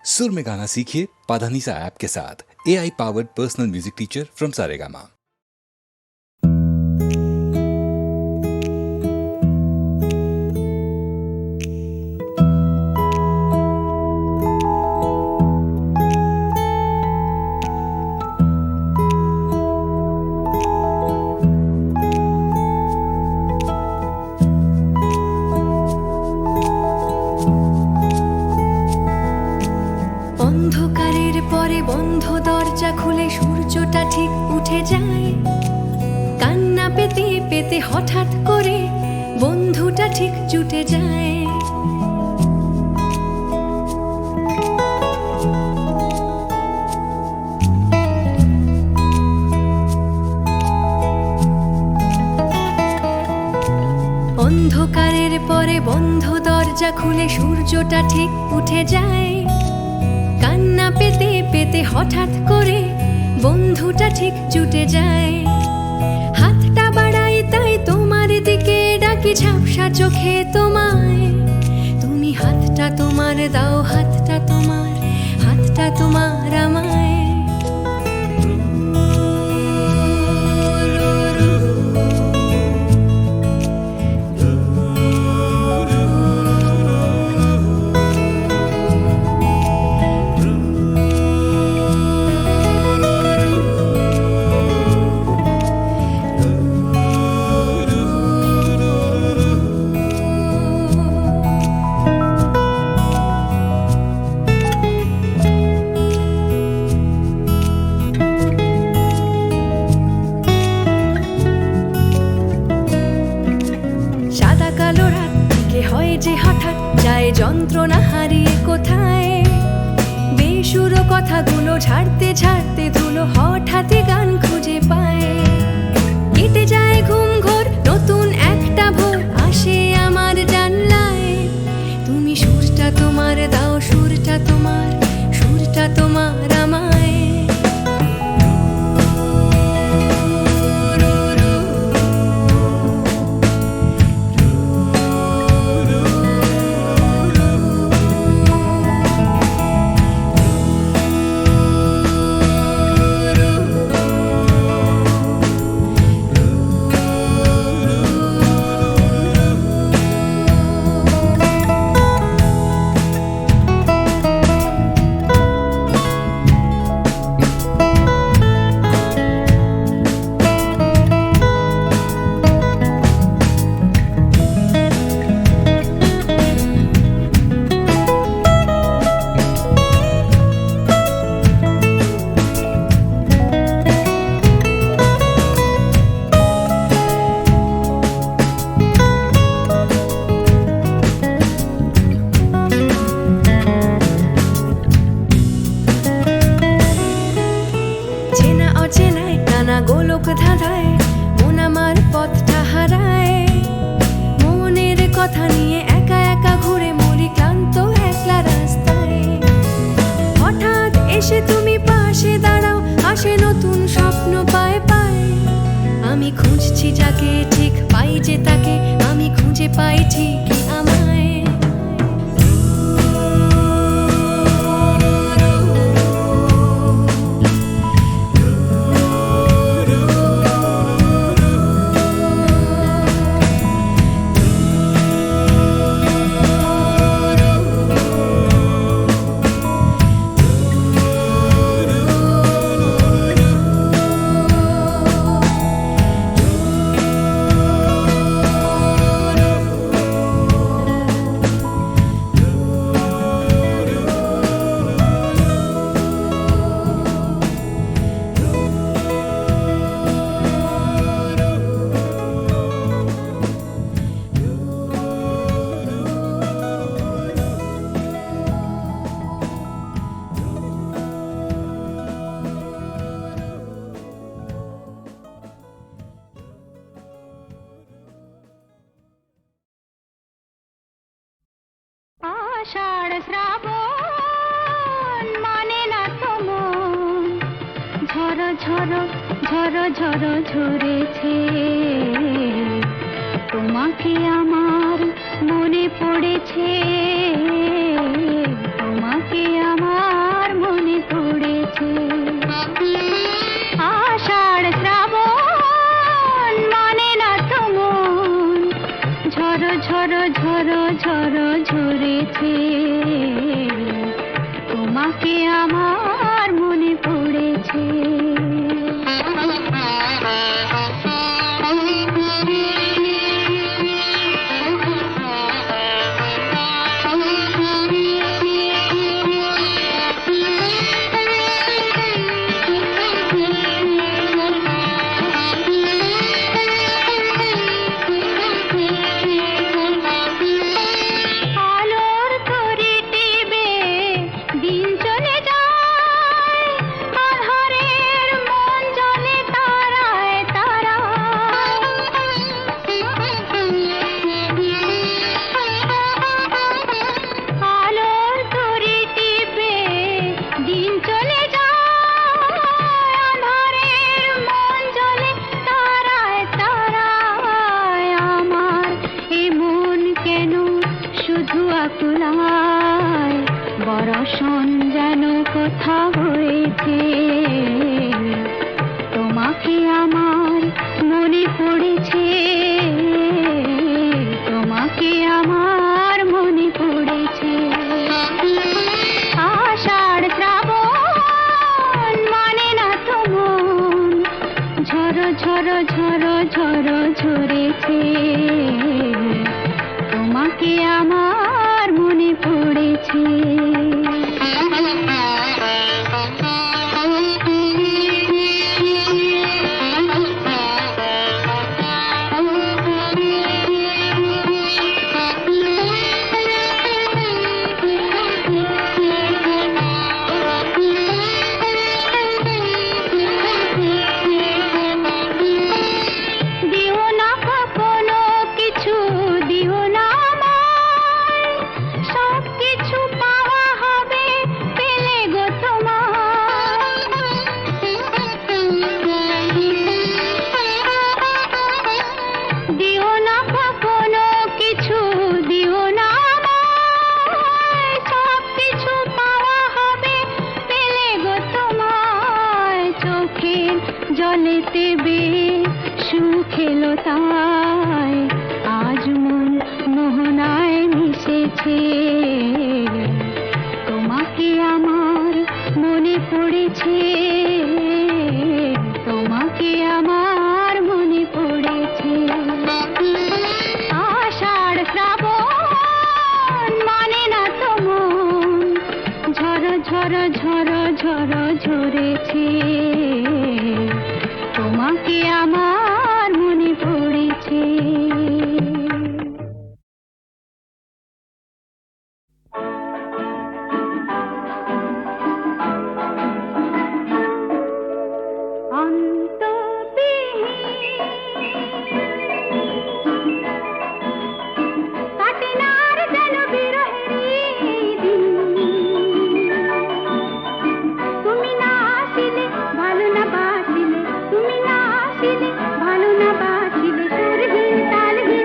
सुर में गाना सीखिए पाधानीसा ऐप के साथ। AI powered personal music teacher from Saregama. অন্ধকারের পরে বন্ধ দরজা খুলে সূর্যটা ঠিক উঠে যায়। কান্না পেতে পেতে হঠাৎ করে বন্ধুটা ঠিক জুটে যায়। অন্ধকারের পরে বন্ধ দরজা খুলে সূর্যটা ঠিক উঠে যায়। কান্না পেতে পেতে হঠাৎ করে বন্ধুটা ঠিক জুটে যায়। হাতটা বাড়াই তাই তোমার দিকে ডাকি ঝাপসা চোখে তোমায়। তুমি হাতটা তোমার দাও, হাতটা তোমার, হাতটা তোমার আমায়। যে হঠাৎ যায় যন্ত্রণা হারিয়ে কোথায়। বেসুরো কথাগুলো ঝাড়তে ঝাড়তে ধুলো হঠাৎই গান খুঁজে পায়। কেটে যায় ঘুম ঘোর, নতুন একটা ভোর আসে আমার জানলায়। তুমি সুরটা তোমার দাও, সুরটা তোমার, সুরটা তোমার আমায়। গোলক ধাঁধায় মন আমার পথটা হারায়। মনের কথা নিয়ে একা একা ঘুরে মরি ক্লান্ত একলা রাস্তায়। হঠাৎ এসে তুমি পাশে দাঁড়াও, আসে নতুন স্বপ্ন পায় পায়। আমি খুঁজছি যাকে ঠিক পাই যে তাকে, আমি খুঁজে পাই ঠিকই আমায়। আষাঢ় শ্রাবণ মানে না তো মন, ঝড়ো ঝড়ো ঝড়ো ঝড়ো ঝরেছে। তোমাকে আমার মনে পড়েছে, তোমাকে আমার পড়েছে, তোমাকে আমার মনে পড়েছে। আলোর তরি টিপে দিন চলে যায়, আঁধারের মন জ্বলে তারায় তারায়। আলোর তরি টিপে দিন চলে যায়, আঁধারের মন জ্বলে তারায় তারায়। আমার এ মন কেন শুধু আকুলায়, বরষণ যেন কোথা হয়েছে, তোমাকে আমার মনে পড়েছে, তোমাকে আমার মনে পড়েছে। আষাঢ় শ্রাবণ মানে না তো মন, ঝড়ো ঝড়ো ঝড়ো ঝড়ো ঝরেছে, তোমাকে আমার মনে পড়েছে। দিও না কখনো কিছু, দিও না আমায়, সব কিছু পাওয়া হবে পেলে গো তোমার। দিও না কখনো কিছু, দিও না আমায়, সব কিছু পাওয়া হবে পেলে গো তোমায়। চোখের জলেতে সুখ এলো তাই, আজ মন মোহনায় মিশেছে, তোমাকে আমার মনে পড়েছে, তোমাকে আমার মনে পড়েছে। আষাঢ় শ্রাবণ মানে না তো মন, ঝড়ো ঝড়ো ঝড়ো ঝড়ো ঝরেছে, তোমাকে আমার মনে পড়েছে। কাটে না আর যেন বিরহেরই দিন, তুমি না আসিলে ভালো না বাসিলে, তুমি না আসিলে ভালো না বাসিলে, সুর হে তাল হে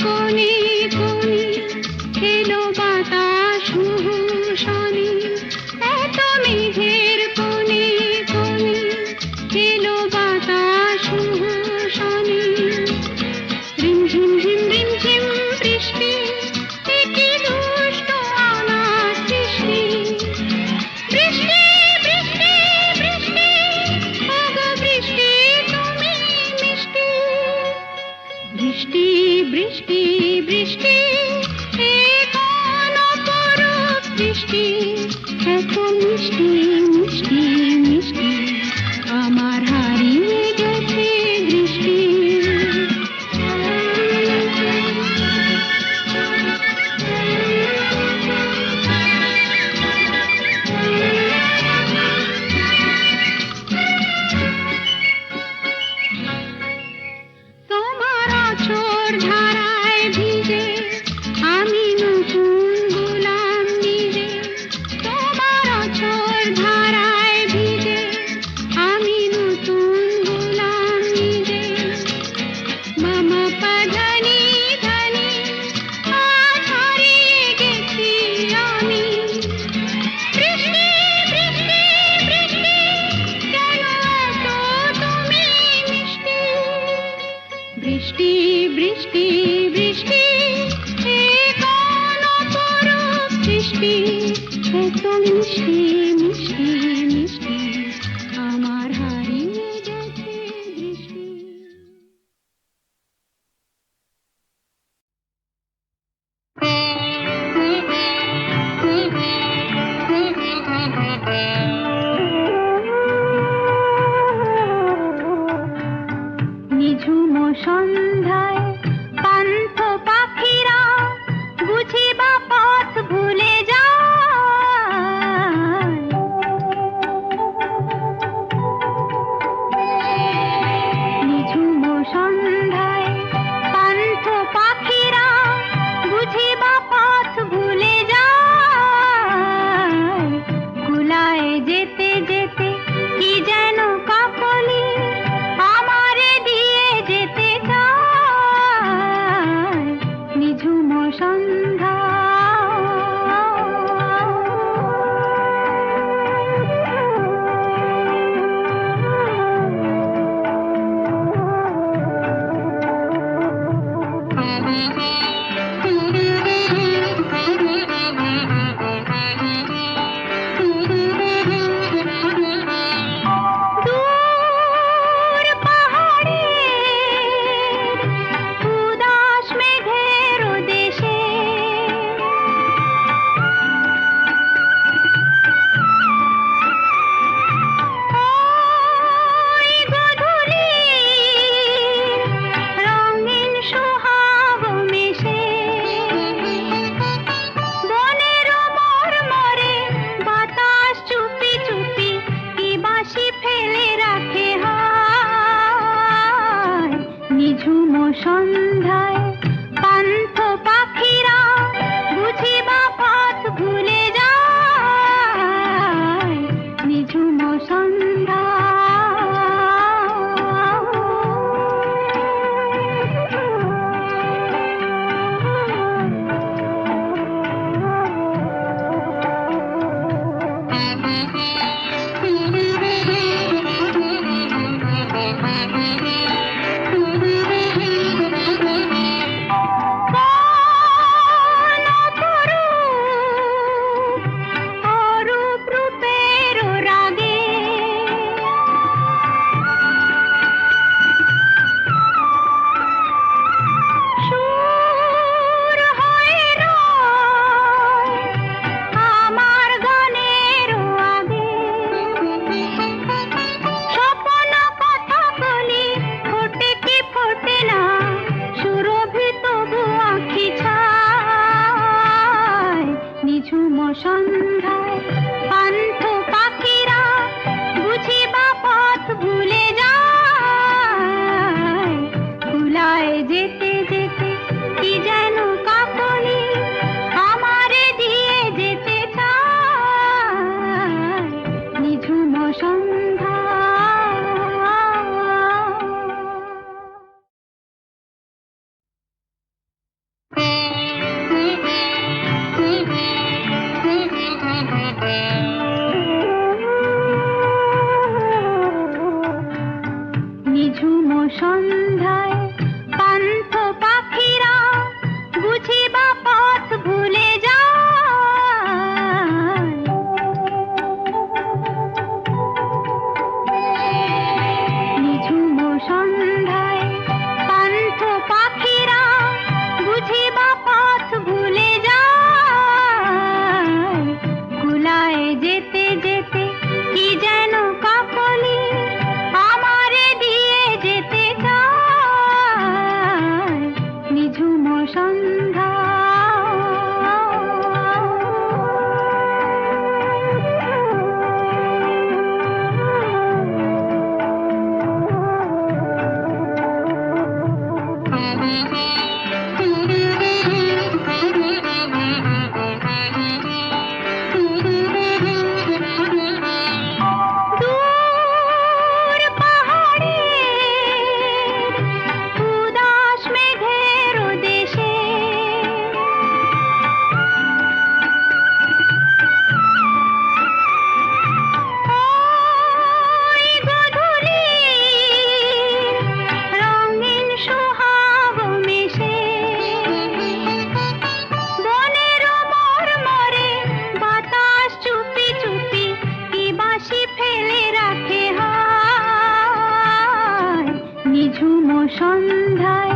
কোণে কোণে এলো বাতাস শনি, এত মেঘের কোণে কোণে এলো বাতাস শনি। রিমঝিম ঝিম রিমঝিম বৃষ্টি, এ কি দুষ্ট অনাথ সৃষ্টি। বৃষ্টি বৃষ্টি বৃষ্টি, ওগো বৃষ্টি তুমি মিষ্টি। বৃষ্টি বৃষ্টি বৃষ্টি, এ কোন অপরূপ বৃষ্টি, এত মিষ্টি মিষ্টি মিষ্টি, আমার হারিয়ে গেছে দৃষ্টি। তোমার আঁচড় ধারায় ভিজে আমি নতুন গোলাম নিজে। তোমার আঁচড় ধারায় ভিজে আমি নতুন গোলাম নিজে। মামা পাধানি ধানি আজ হারিয়ে গেছি আমি। বৃষ্টি বৃষ্টি বৃষ্টি, কেন এত তুমি মিষ্টি। বৃষ্টি বৃষ্টি বৃষ্টি, এ কোন অপরূপ সৃষ্টি, এত মিষ্টি মিষ্টি মিষ্টি, আমার হারিয়ে গেছে দৃষ্টি। নিঝুম সন্ধ্যায় পান্থ পাখিরা বুঝি বা পথ ভুলে যায়। নিঝুম সন্ধ্যায় পান্থ পাখিরা বুঝি বা পথ ভুলে যায়। কুলায় যেতে যেতে কি যেন কাকলি আমারে দিয়ে যেতে চায়। নিঝুম সন্ধ্যা দূর পাহাড়ে উদাস মেঘের দেশে ওই গধূলি রঙিন সোহাগ মেশে। বনের মরমরে বাতাস চুপি চুপি কি বাঁশি ফেলে রাখে হায়। নিঝুম সন্ধ্যায় পান্থ পাখিরা বুঝি বা পথ ভুলে যায়। নিঝুম সন্ধ্যা ঝুমো সন্ধ্যায়